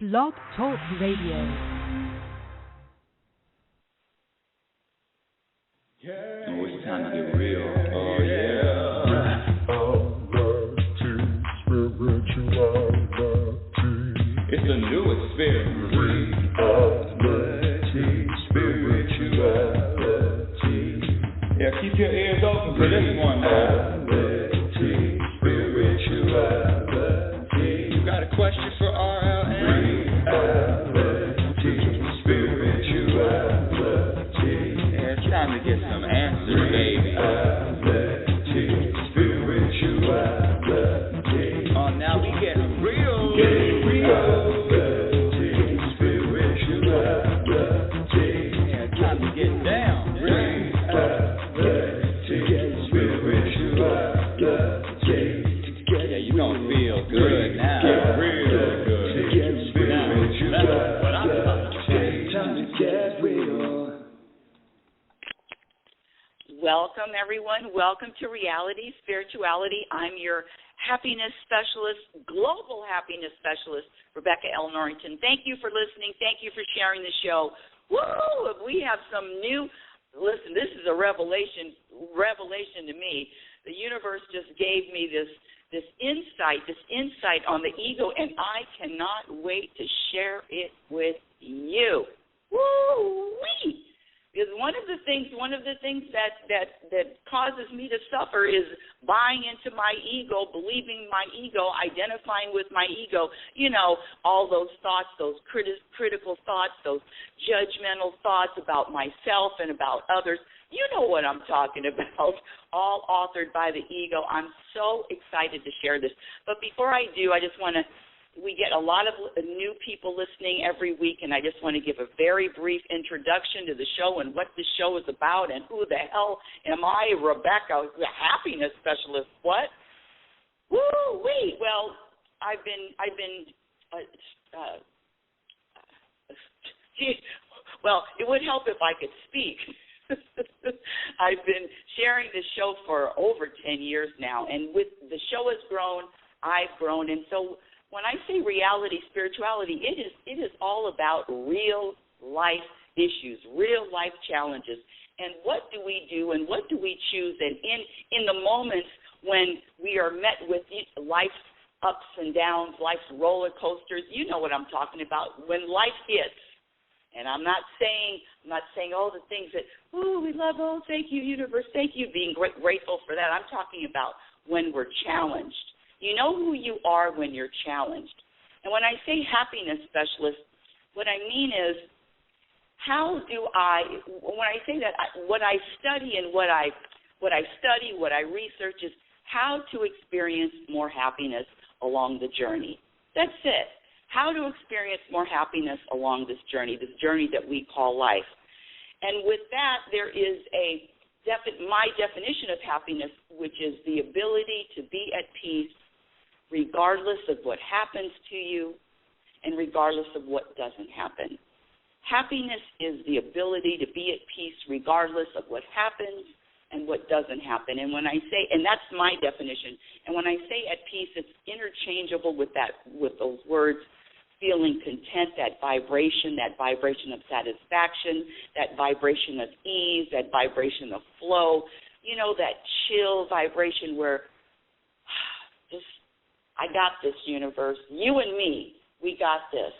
Blog Talk Radio. Oh, it's time to get real. Oh, yeah. It's a new experience. Spirituality. Yeah, keep your ears open for this one now. Spirituality. You got a question for RLN? Spirituality. Yeah, it's time to get some answers, baby. Spirituality. Oh, now we get real. Welcome, everyone. Welcome to Reality Spirituality. I'm your happiness specialist, global happiness specialist, Rebecca L. Norrington. Thank you for listening. Thank you for sharing the show. Woo! We have some new, listen, this is a revelation to me. The universe just gave me this insight on the ego, and I cannot wait to share it with you. Woo-wee! Because one of the things that causes me to suffer is buying into my ego, believing my ego, identifying with my ego. You know, all those thoughts, those critical thoughts, those judgmental thoughts about myself and about others. You know what I'm talking about, all authored by the ego. I'm so excited to share this. But before I do, I just want to, we get a lot of new people listening every week, and I just want to give a very brief introduction to the show and what the show is about and who the hell am I, Rebecca, the happiness specialist. What? Woo-wee. Well, well, it would help if I could speak. I've been sharing this show for over 10 years now, and with the show has grown, I've grown, and so when I say reality spirituality, it is all about real life issues, real life challenges, and what do we do and what do we choose, and in the moments when we are met with life's ups and downs, life's roller coasters, you know what I'm talking about, when life hits. And I'm not saying all the things that, we love, thank you, universe, thank you, being grateful for that. I'm talking about when we're challenged. You know who you are when you're challenged. And when I say happiness specialist, what I mean is, when I say that, what I study and what I research is how to experience more happiness along the journey. That's it. How to experience more happiness along this journey that we call life. And with that, there is my definition of happiness, which is the ability to be at peace regardless of what happens to you and regardless of what doesn't happen. Happiness is the ability to be at peace regardless of what happens and what doesn't happen. And when I say, and that's my definition, and when I say at peace, it's interchangeable with those words, feeling content, that vibration of satisfaction, that vibration of ease, that vibration of flow, you know, that chill vibration where I got this, universe, you and me, we got this.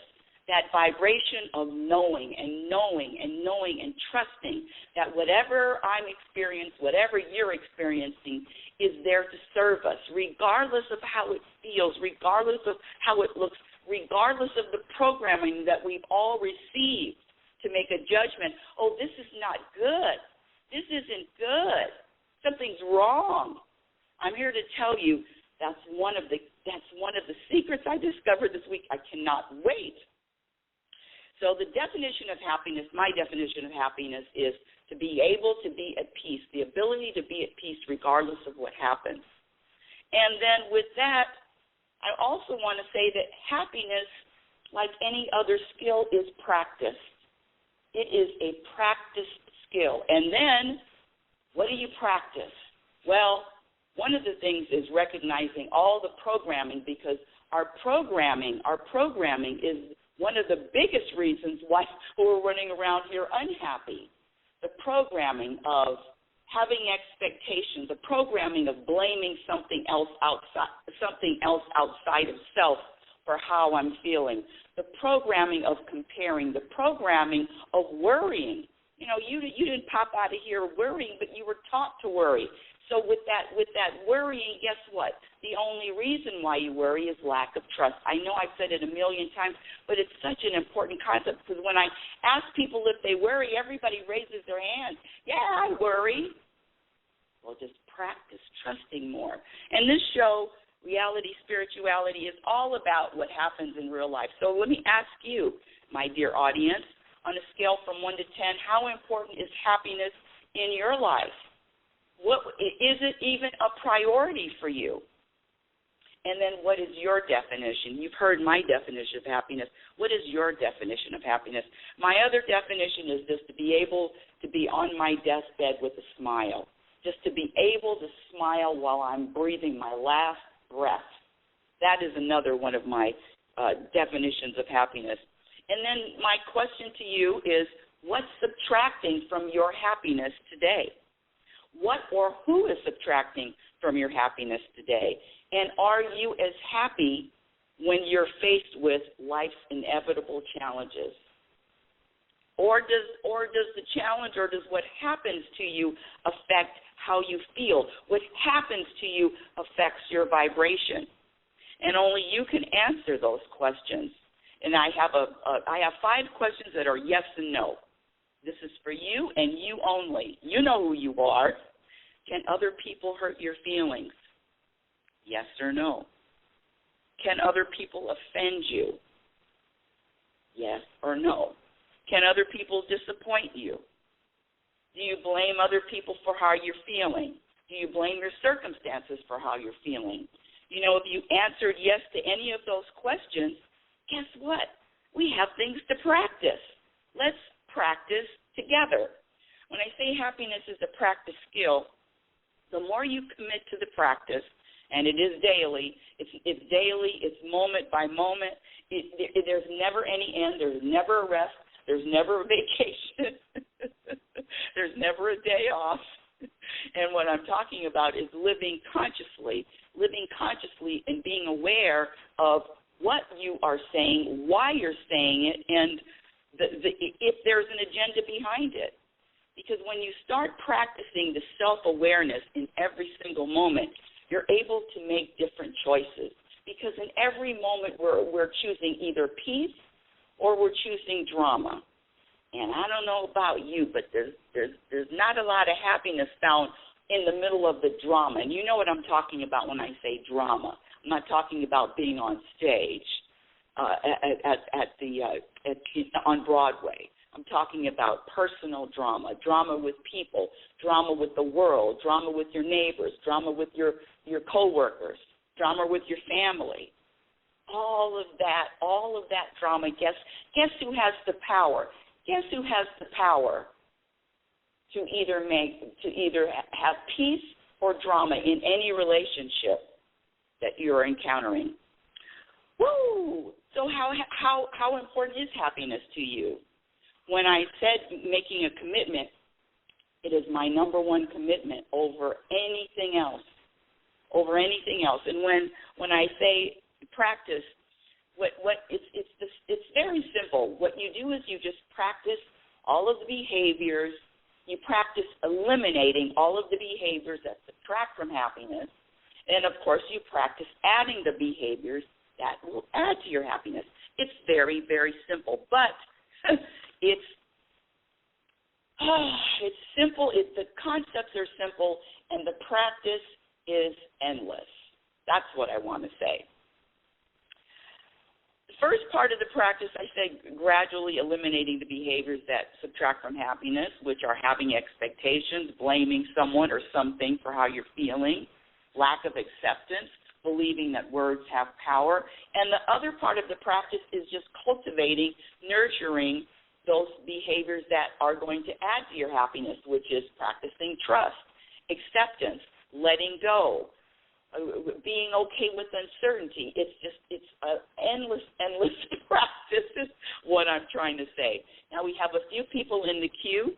That vibration of knowing and trusting that whatever I'm experiencing, whatever you're experiencing is there to serve us, regardless of how it feels, regardless of how it looks, regardless of the programming that we've all received to make a judgment. Oh, this is not good. This isn't good. Something's wrong. I'm here to tell you that's one of the secrets I discovered this week. I cannot wait. So the definition of happiness, my definition of happiness is to be able to be at peace, the ability to be at peace regardless of what happens. And then with that, I also want to say that happiness, like any other skill, is practice. It is a practiced skill. And then, what do you practice? Well, one of the things is recognizing all the programming, because our programming is one of the biggest reasons why we're running around here unhappy. The programming of having expectations, the programming of blaming something else outside of self for how I'm feeling, the programming of comparing, the programming of worrying. You know, you didn't pop out of here worrying, but you were taught to worry. So with that worrying, guess what? The only reason why you worry is lack of trust. I know I've said it a million times, but it's such an important concept, because when I ask people if they worry, everybody raises their hand. Yeah, I worry. Well, just practice trusting more. And this show, Reality Spirituality, is all about what happens in real life. So let me ask you, my dear audience, on a scale from 1 to 10, how important is happiness in your life? What is it even a priority for you? And then what is your definition? You've heard my definition of happiness. What is your definition of happiness? My other definition is just to be able to be on my deathbed with a smile, just to be able to smile while I'm breathing my last breath. That is another one of my definitions of happiness. And then my question to you is, what's subtracting from your happiness today? What or who is subtracting from your happiness today? And are you as happy when you're faced with life's inevitable challenges? Or does the challenge, or does what happens to you affect how you feel? What happens to you affects your vibration. And only you can answer those questions. And I have 5 questions that are yes and no. This is for you and you only. You know who you are. Can other people hurt your feelings? Yes or no? Can other people offend you? Yes or no? Can other people disappoint you? Do you blame other people for how you're feeling? Do you blame your circumstances for how you're feeling? You know, if you answered yes to any of those questions, guess what? We have things to practice. Let's practice together. When I say happiness is a practice skill, the more you commit to the practice, and it is daily, it's daily, it's moment by moment, there's never any end, there's never a rest, there's never a vacation, there's never a day off. And what I'm talking about is living consciously and being aware of what you are saying, why you're saying it, and if there's an agenda behind it. Because when you start practicing the self-awareness in every single moment, you're able to make different choices. Because in every moment we're choosing either peace or we're choosing drama. And I don't know about you, but there's not a lot of happiness found in the middle of the drama. And you know what I'm talking about when I say drama. I'm not talking about being on stage on Broadway. I'm talking about personal drama, drama with people, drama with the world, drama with your neighbors, drama with your coworkers, drama with your family. All of that drama. Guess who has the power? Guess who has the power to either have peace or drama in any relationship that you're encountering? Woo! So how important is happiness to you? When I said making a commitment, it is my number one commitment over anything else. And when I say practice, it's very simple. What you do is you just practice all of the behaviors. You practice eliminating all of the behaviors that subtract from happiness. And, of course, you practice adding the behaviors that will add to your happiness. It's very, very simple. But it's simple. The concepts are simple, and the practice is endless. That's what I want to say. The first part of the practice, I say gradually eliminating the behaviors that subtract from happiness, which are having expectations, blaming someone or something for how you're feeling, lack of acceptance, believing that words have power. And the other part of the practice is just cultivating, nurturing those behaviors that are going to add to your happiness, which is practicing trust, acceptance, letting go, being okay with uncertainty. It's an endless practice. what I'm trying to say. Now we have a few people in the queue.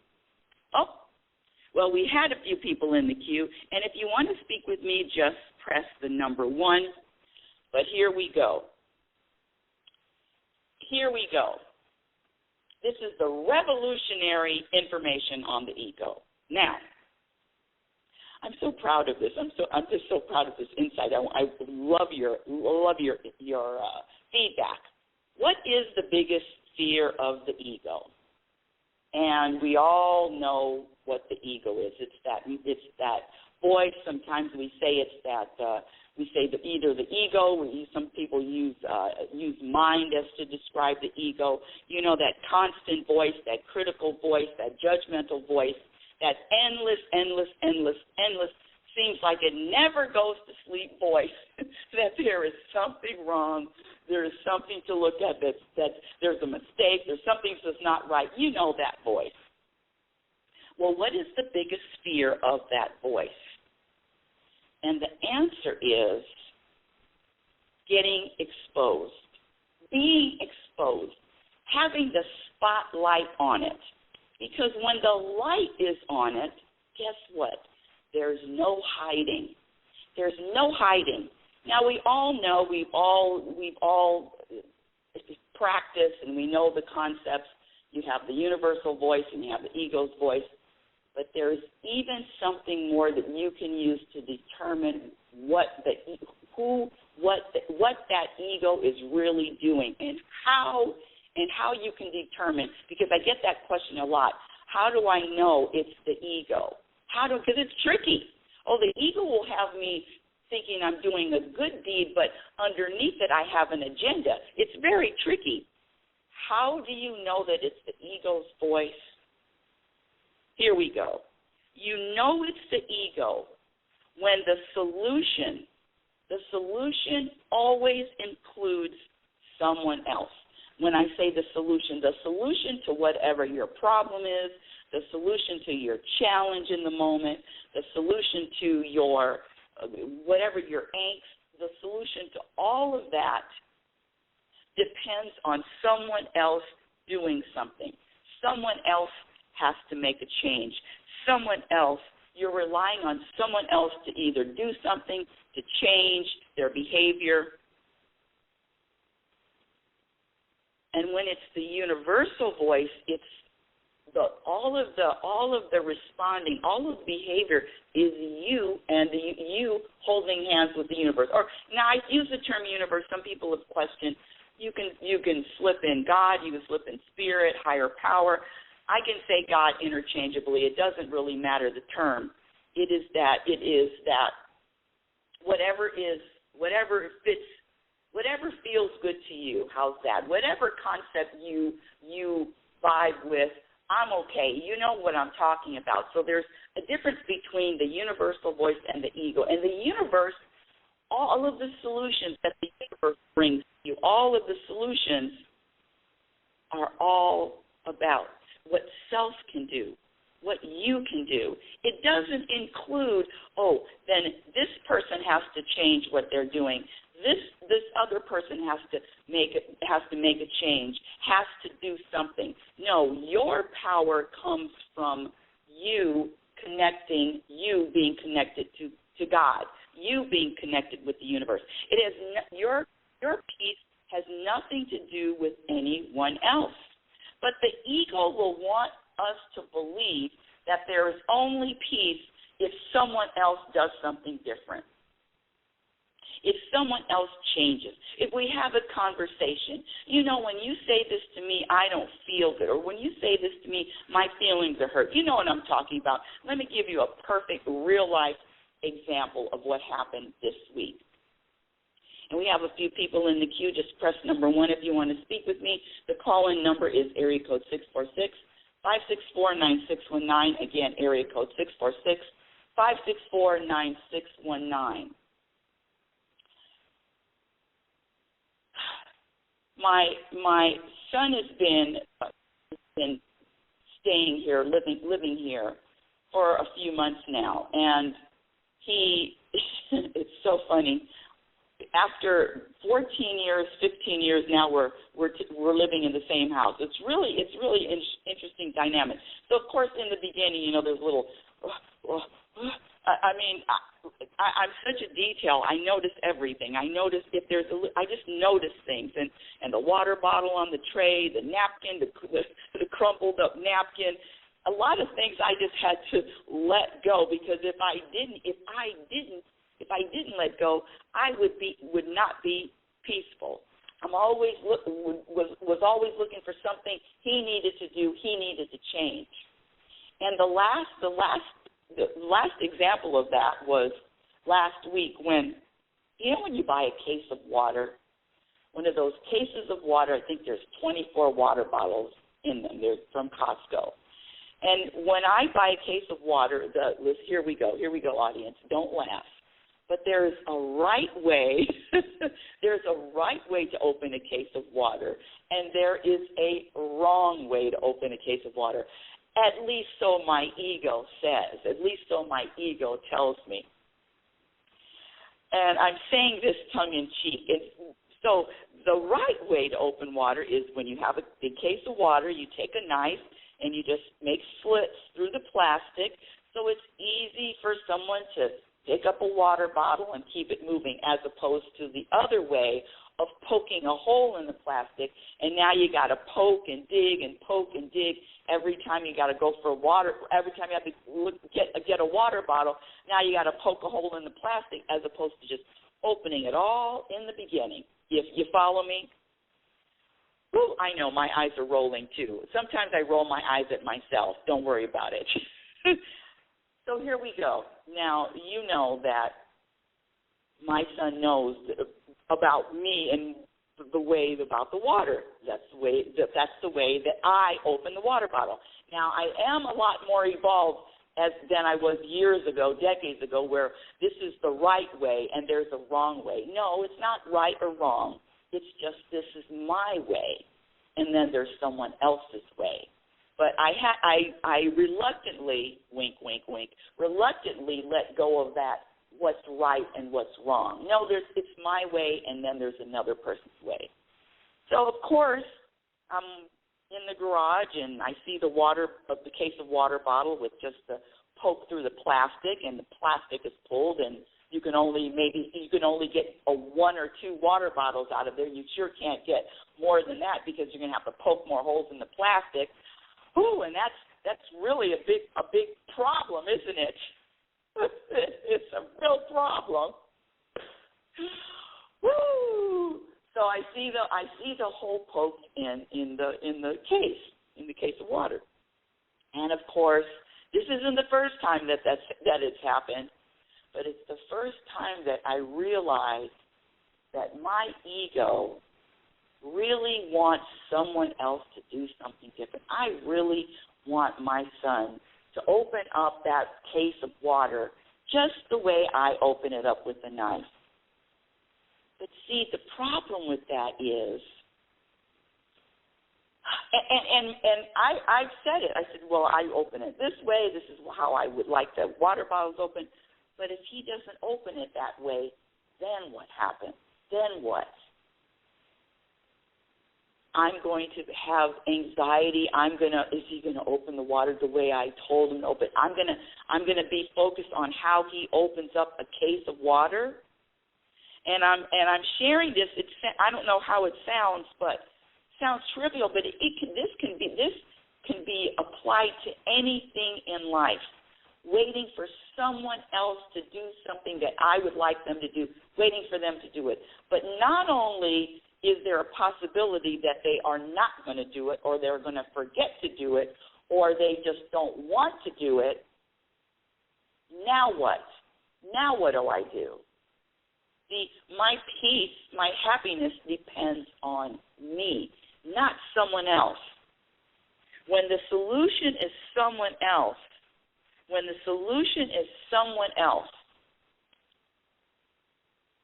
Oh, well, we had a few people in the queue, and if you want to speak with me, just press the number 1. But here we go. Here we go. This is the revolutionary information on the ego. Now, I'm so proud of this. I'm just so proud of this insight. I love your feedback. What is the biggest fear of the ego? And we all know what the ego is. It's that voice. Sometimes we say it's that either the ego. Some people use mind as to describe the ego. You know, that constant voice, that critical voice, that judgmental voice, that endless, seems like it never goes to sleep voice, that there is something wrong, there is something to look at, that there's a mistake, there's something that's not right. You know that voice. Well, what is the biggest fear of that voice? And the answer is getting exposed, being exposed, having the spotlight on it. Because when the light is on it, guess what? There's no hiding. There's no hiding. Now, we all know, we've all practiced, and we know the concepts. You have the universal voice and you have the ego's voice. But there's even something more that you can use to determine what that ego is really doing, and how you can determine, because I get that question a lot. How do I know it's the ego? Because it's tricky. Oh, the ego will have me thinking I'm doing a good deed, but underneath it I have an agenda. It's very tricky. How do you know that it's the ego's voice? Here we go. You know it's the ego when the solution always includes someone else. When I say the solution to whatever your problem is, the solution to your challenge in the moment, the solution to your whatever your angst, the solution to all of that depends on someone else doing something. Someone else has to make a change. Someone else, you're relying on someone else to either do something, to change their behavior. And when it's the universal voice, it's all of the responding, all of the behavior is you and you holding hands with the universe. Or now I use the term universe. Some people have questioned. You can slip in God, you can slip in spirit, higher power. I can say God interchangeably. It doesn't really matter the term. It is that whatever fits, whatever feels good to you. How's that? Whatever concept you vibe with, I'm okay. You know what I'm talking about. So there's a difference between the universal voice and the ego. And the universe, all of the solutions that the universe brings you, all of the solutions are all about what self can do, what you can do. It doesn't include, then this person has to change what they're doing. This other person has to make a change, has to do something. No, your power comes from you being connected to God, you being connected with the universe. It has your peace has nothing to do with anyone else. But the ego will want us to believe that there is only peace if someone else does something different, if someone else changes, if we have a conversation. You know, when you say this to me, I don't feel good, or when you say this to me, my feelings are hurt. You know what I'm talking about. Let me give you a perfect real-life example of what happened this week. And we have a few people in the queue. Just press number 1 if you want to speak with me. The call-in number is area code 646-564-9619. Again, area code 646-564-9619. My son has been staying here, living here for a few months now, and it's so funny. after 14 years, 15 years now, we're living in the same house. It's really interesting dynamic. So of course, in the beginning, there's a little. I'm such a detail. I notice everything. I notice if there's I just notice things, and the water bottle on the tray, the napkin, the crumpled up napkin. A lot of things I just had to let go, because if I didn't let go, I would not be peaceful. I'm always was always looking for something he needed to do. He needed to change. And the last example of that was last week when you buy a case of water, one of those cases of water. I think there's 24 water bottles in them. They're from Costco. And when I buy a case of water, here we go, audience, don't laugh. But there's a right way. There's a right way to open a case of water, and there is a wrong way to open a case of water. At least so my ego says. At least so my ego tells me. And I'm saying this tongue-in-cheek. So the right way to open water is when you have a big case of water, you take a knife, and you just make slits through the plastic, so it's easy for someone to pick up a water bottle and keep it moving, as opposed to the other way of poking a hole in the plastic, and now you got to poke and dig every time you got to go for water. Every time you have to get a water bottle, now you got to poke a hole in the plastic, as opposed to just opening it all in the beginning. If you follow me. Ooh, I know, my eyes are rolling too. Sometimes I roll my eyes at myself. Don't worry about it. So here we go. Now, you know that my son knows about me and about the water. That's the way that I open the water bottle. Now, I am a lot more evolved than I was years ago, decades ago, where this is the right way and there's a wrong way. No, it's not right or wrong. It's just, this is my way, and then there's someone else's way. But I reluctantly, wink, wink, wink, reluctantly let go of that, what's right and what's wrong. No, it's my way, and then there's another person's way. So, of course, I'm in the garage, and I see the case of water bottle with just the poke through the plastic, and the plastic is pulled, and you can only get one or two water bottles out of there. You sure can't get more than that, because you're going to have to poke more holes in the plastic. Ooh, and that's really a big problem, isn't it? It's a real problem. Woo! So I see the hole poked in the case of water, and of course, this isn't the first time that it's happened. But it's the first time that I realized that my ego really wants someone else to do something different. I really want my son to open up that case of water just the way I open it up with a knife. But see, the problem with that is, and I've said it. I said, well, I open it this way. This is how I would like the water bottles open. But if he doesn't open it that way, then what happens? Then what? I'm going to have anxiety. Is he gonna open the water the way I told him to open? I'm gonna be focused on how he opens up a case of water. And I'm sharing this. I don't know how it sounds, but it sounds trivial. But this can be applied to anything in life. Waiting for someone else to do something that I would like them to do, waiting for them to do it. But not only is there a possibility that they are not going to do it, or they're going to forget to do it, or they just don't want to do it, now what? Now what do I do? My peace, my happiness depends on me, not someone else. When the solution is someone else,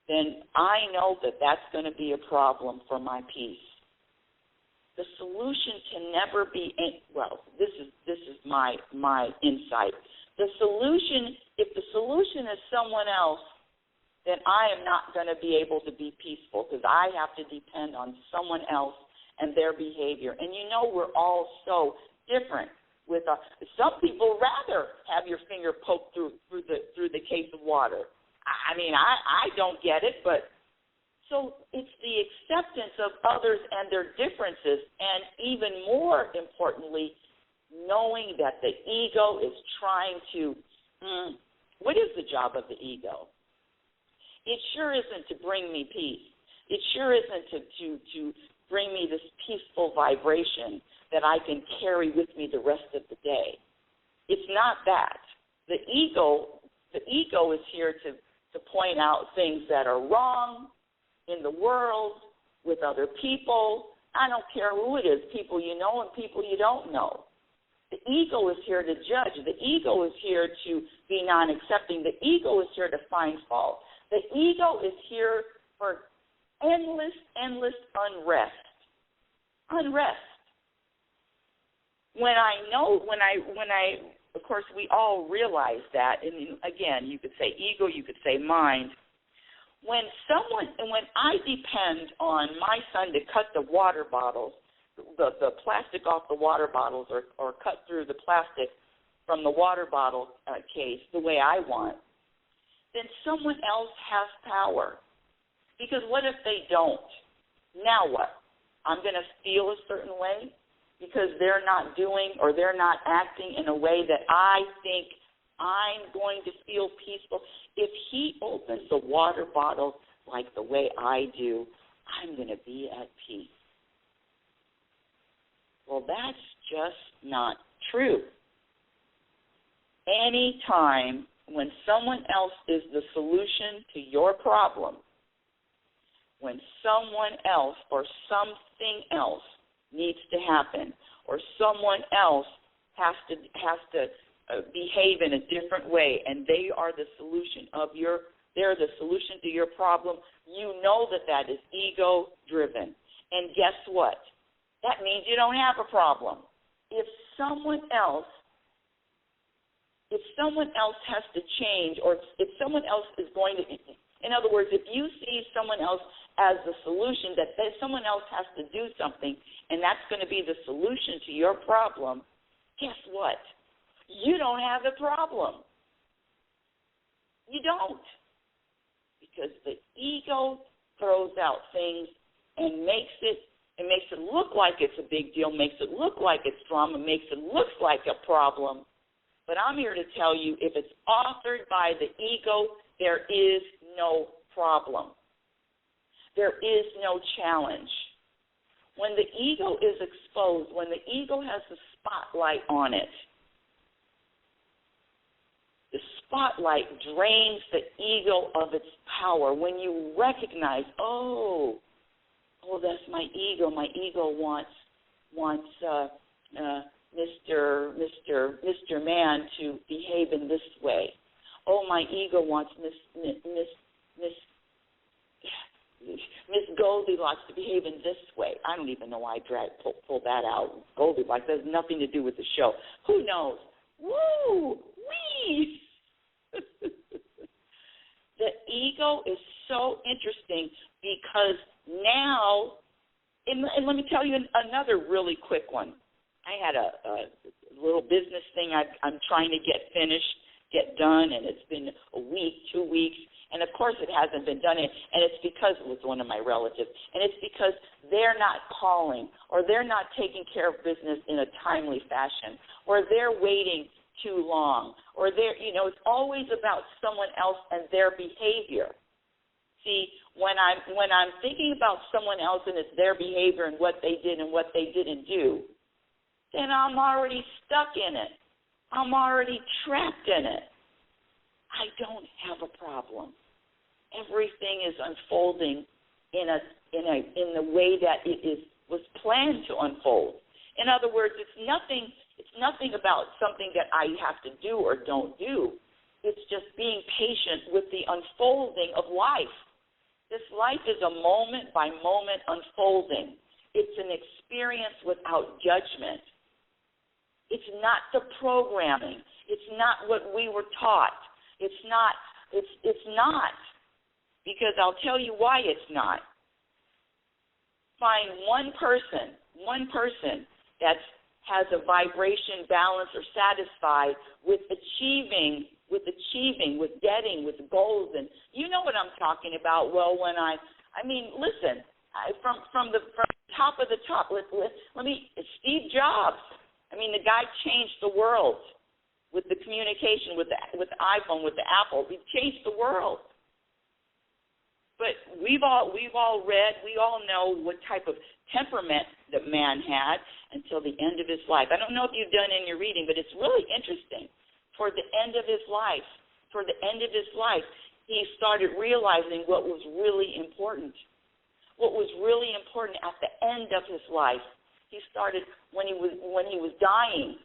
then I know that that's going to be a problem for my peace. The solution can never be, this is my insight. If the solution is someone else, then I am not going to be able to be peaceful because I have to depend on someone else and their behavior. And you know we're all so different. With some people rather have your finger poked through the case of water. I mean, I don't get it, but so it's the acceptance of others and their differences, and even more importantly, knowing that the ego is trying to, what is the job of the ego? It sure isn't to bring me peace. It sure isn't to bring me this peaceful vibration that I can carry with me the rest of the day. It's not that. The ego is here to point out things that are wrong in the world, with other people. I don't care who it is, people you know and people you don't know. The ego is here to judge. The ego is here to be non-accepting. The ego is here to find fault. The ego is here for endless unrest. When of course, we all realize that, and again, you could say ego, you could say mind. When I depend on my son to cut the water bottles, the plastic off the water bottles, or cut through the plastic from the water bottle case the way I want, then someone else has power. Because what if they don't? Now what? I'm going to feel a certain way because they're not doing or they're not acting in a way that I think I'm going to feel peaceful. If he opens the water bottle like the way I do, I'm going to be at peace. Well, that's just not true. Any time when someone else is the solution to your problem, when someone else or something else needs to happen, or someone else has to behave in a different way, and they are the solution they're the solution to your problem, you know that is ego-driven. And guess what? That means you don't have a problem. If someone else has to change, or if someone else is going to, in other words, if you see someone else as the solution, that someone else has to do something, and that's going to be the solution to your problem, guess what? You don't have the problem. You don't. Because the ego throws out things and makes it look like it's a big deal, makes it look like it's drama, makes it look like a problem. But I'm here to tell you, if it's authored by the ego, there is no problem. There is no challenge. When the ego is exposed, when the ego has the spotlight on it, the spotlight drains the ego of its power. When you recognize, oh, that's my ego. My ego wants Mr. Man to behave in this way. Oh, my ego wants Miss Goldilocks to behave in this way. I don't even know why I pull that out. Goldilocks has nothing to do with the show. Who knows? Woo! Wee! The ego is so interesting because now, and let me tell you another really quick one. I had a little business thing I'm trying to get done, and it's been a week, 2 weeks, and of course it hasn't been done, and it's because it was one of my relatives, and it's because they're not calling, or they're not taking care of business in a timely fashion, or they're waiting too long, or it's always about someone else and their behavior. See, when I'm thinking about someone else and it's their behavior and what they did and what they didn't do, then I'm already stuck in it. I'm already trapped in it. I don't have a problem. Everything is unfolding in the way that it was planned to unfold. In other words, it's nothing about something that I have to do or don't do. It's just being patient with the unfolding of life. This life is a moment-by-moment unfolding. It's an experience without judgment. It's not the programming. It's not what we were taught. It's not. because I'll tell you why it's not. Find one person that has a vibration balanced or satisfied with achieving, with getting, with goals. And you know what I'm talking about. Well, listen, from the top of the top, Steve Jobs. The guy changed the world with the communication, with the iPhone, with the Apple. He changed the world. But we've all read, we all know what type of temperament that man had until the end of his life. I don't know if you've done in your reading, but it's really interesting. Toward the end of his life, he started realizing what was really important. What was really important at the end of his life. He started when he was dying.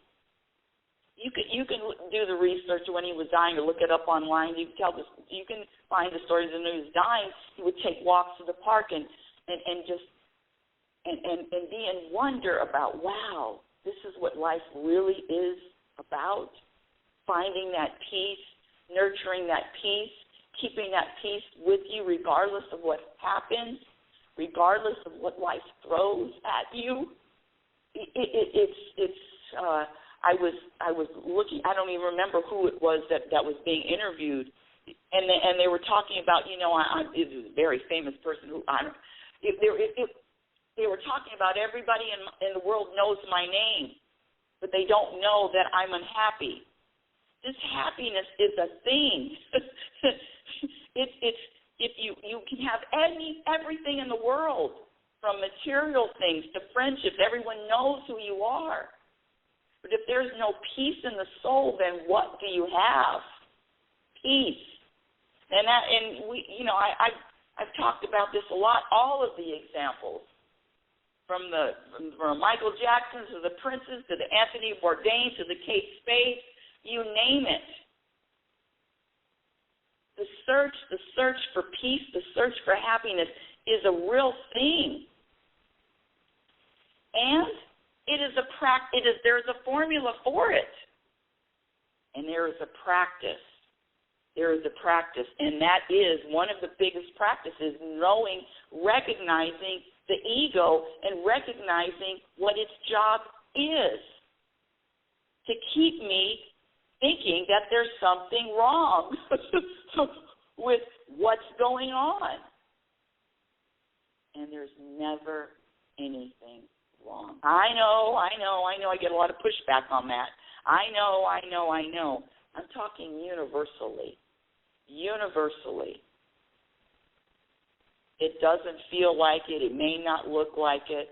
You can do the research when he was dying, or look it up online. You can find the stories when he was dying. He would take walks to the park and be in wonder about, wow, this is what life really is about. Finding that peace, nurturing that peace, keeping that peace with you regardless of what happens, regardless of what life throws at you. I was looking. I don't even remember who it was that was being interviewed, and they were talking about, it was a very famous person who they were talking about everybody in the world knows my name, but they don't know that I'm unhappy. This happiness is a thing. It's if you can have everything in the world, from material things to friendships. Everyone knows who you are. But if there's no peace in the soul, then what do you have? Peace. I've talked about this a lot. All of the examples, from Michael Jackson to the Princes to the Anthony Bourdain to the Kate Spade, you name it. The search for peace, the search for happiness is a real thing. And there's a formula for it. And there is a practice. And that is one of the biggest practices, recognizing the ego and recognizing what its job is. To keep me thinking that there's something wrong with what's going on. And there's never anything wrong. I know. I get a lot of pushback on that. I know. I'm talking universally. It doesn't feel like it. It may not look like it.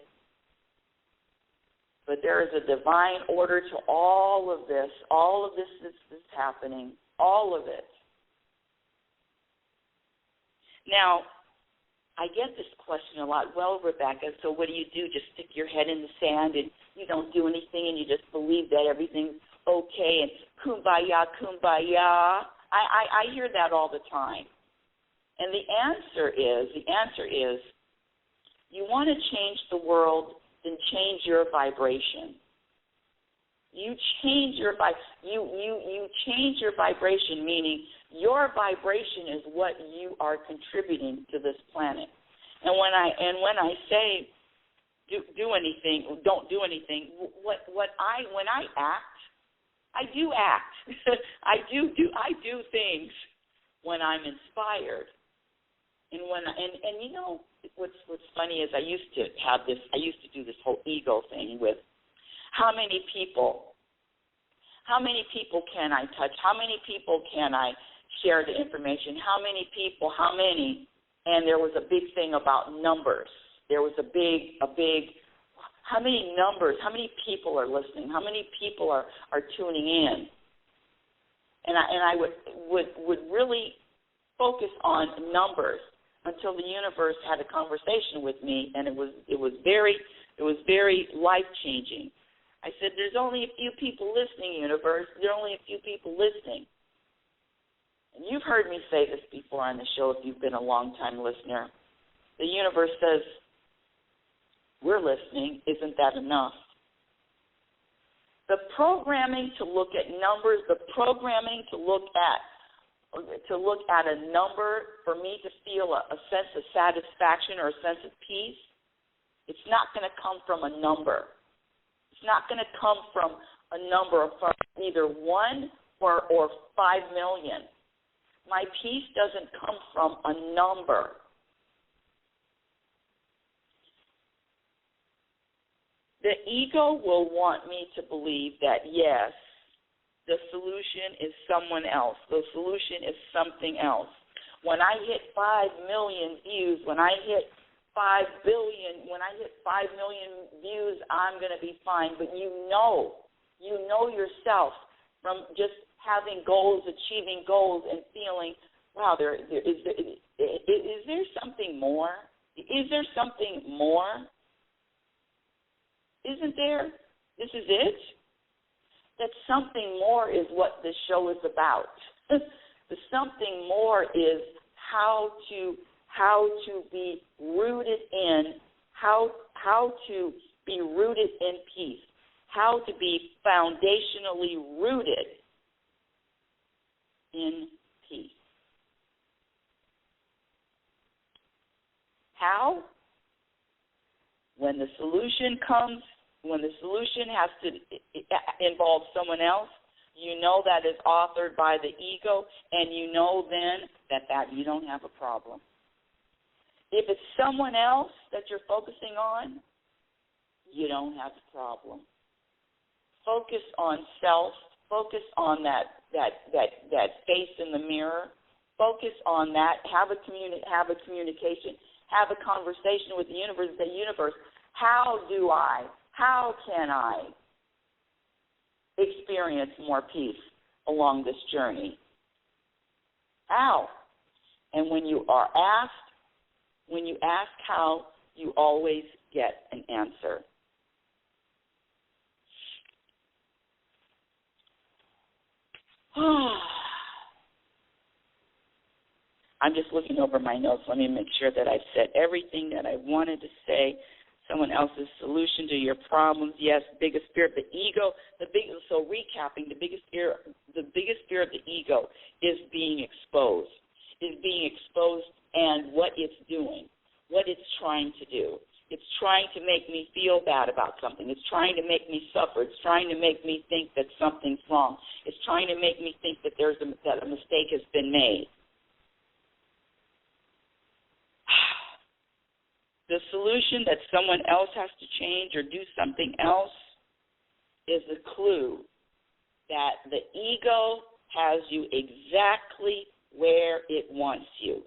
But there is a divine order to all of this. All of this is happening. All of it. Now, I get this question a lot. Well, Rebecca, so what do you do? Just stick your head in the sand and you don't do anything and you just believe that everything's okay and kumbaya. I hear that all the time. And the answer is, you want to change the world, then change your vibration. You change your vibration, meaning your vibration is what you are contributing to this planet. And when I say do anything, don't do anything, when I act, I do act. I do things when I'm inspired. And what's funny is I used to do this whole ego thing with how many people can I touch? How many people can I share the information? How many? And there was a big thing about numbers. There was a big how many numbers, how many people are listening? How many people are tuning in? And I would really focus on numbers until the universe had a conversation with me, and it was very life-changing. I said, there's only a few people listening, universe. There are only a few people listening. And you've heard me say this before on the show if you've been a long-time listener. The universe says, we're listening. Isn't that enough? The programming to look at numbers, the programming to look at to look at a number for me to feel a sense of satisfaction or a sense of peace, it's not going to come from a number. It's not going to come from a number of either 1 or 5 million. My peace doesn't come from a number. The ego will want me to believe that, yes, the solution is someone else. The solution is something else. When I hit 5 million views, when I hit 5 billion, when I hit 5 million views, I'm going to be fine. But you know yourself from just having goals, achieving goals, and feeling, wow, is there something more? Is there something more? Isn't there? This is it? That something more is what this show is about. The something more is how to be rooted in, how to be rooted in peace, how to be foundationally rooted in peace. How? When the solution comes, when the solution has to involve someone else, you know that is authored by the ego, and you know then that you don't have a problem. If it's someone else that you're focusing on, you don't have a problem. Focus on self. Focus on that face in the mirror. Focus on that. Have a communication. Have a conversation with the universe. Say, universe, how can I experience more peace along this journey? How? And when you ask how, you always get an answer. I'm just looking over my notes. Let me make sure that I've said everything that I wanted to say. Someone else's solution to your problems. Yes, biggest fear of the ego. So recapping, the biggest fear of the ego is being exposed. And what it's doing, what it's trying to do. It's trying to make me feel bad about something. It's trying to make me suffer. It's trying to make me think that something's wrong. It's trying to make me think that that a mistake has been made. The solution that someone else has to change or do something else is a clue that the ego has you exactly where it wants you,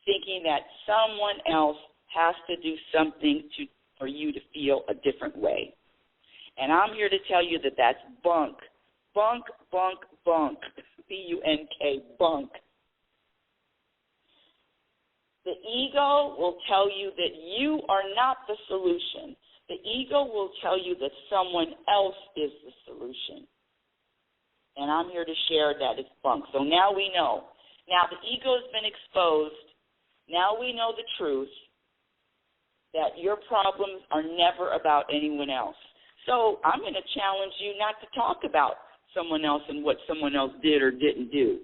thinking that someone else has to do something for you to feel a different way. And I'm here to tell you that that's bunk. Bunk, bunk, bunk. B-U-N-K, bunk. The ego will tell you that you are not the solution. The ego will tell you that someone else is the solution. And I'm here to share that it's bunk. So now we know. Now the ego has been exposed. Now we know the truth that your problems are never about anyone else. So I'm going to challenge you not to talk about someone else and what someone else did or didn't do.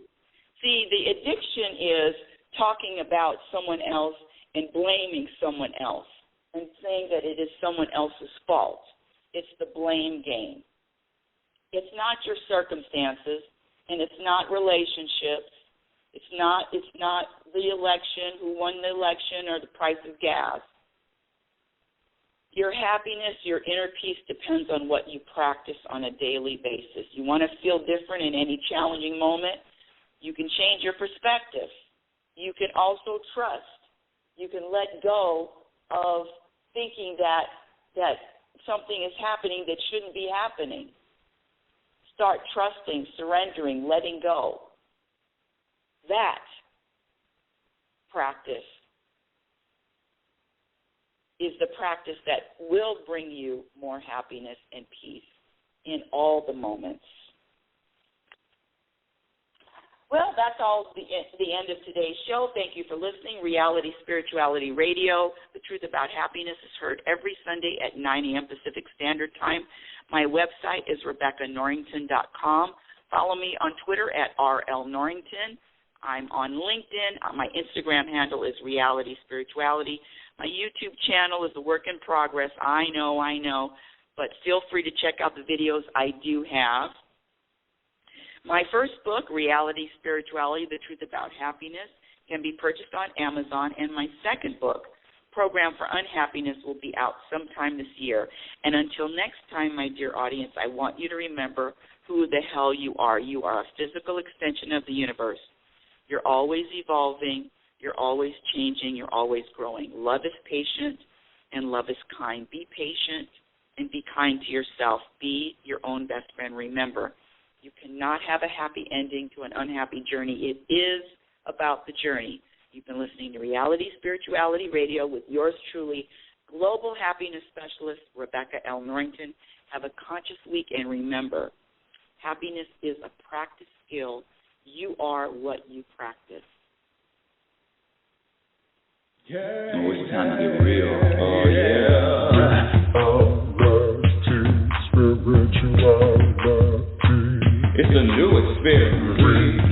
See, the addiction is talking about someone else and blaming someone else and saying that it is someone else's fault. It's the blame game. It's not your circumstances, and it's not relationships. It's not the election, who won the election, or the price of gas. Your happiness, your inner peace depends on what you practice on a daily basis. You want to feel different in any challenging moment? You can change your perspective. You can also trust. You can let go of thinking that something is happening that shouldn't be happening. Start trusting, surrendering, letting go. That practice is the practice that will bring you more happiness and peace in all the moments. Well, that's all the end of today's show. Thank you for listening. Reality Spirituality Radio. The Truth About Happiness is heard every Sunday at 9 a.m. Pacific Standard Time. My website is RebeccaNorrington.com. Follow me on Twitter at RL Norrington. I'm on LinkedIn. My Instagram handle is RealitySpirituality. My YouTube channel is a work in progress. I know, but feel free to check out the videos I do have. My first book, Reality Spirituality, The Truth About Happiness, can be purchased on Amazon, and my second book, Program for Unhappiness, will be out sometime this year. And until next time, my dear audience, I want you to remember who the hell you are. You are a physical extension of the universe. You're always evolving. You're always changing. You're always growing. Love is patient, and love is kind. Be patient and be kind to yourself. Be your own best friend. Remember, you cannot have a happy ending to an unhappy journey. It is about the journey. You've been listening to Reality Spirituality Radio with yours truly, Global Happiness Specialist Rebecca L. Norrington. Have a conscious week, and remember, happiness is a practice skill. You are what you practice. Yeah, oh, it's time to get real. Oh, yeah. It's a new experience.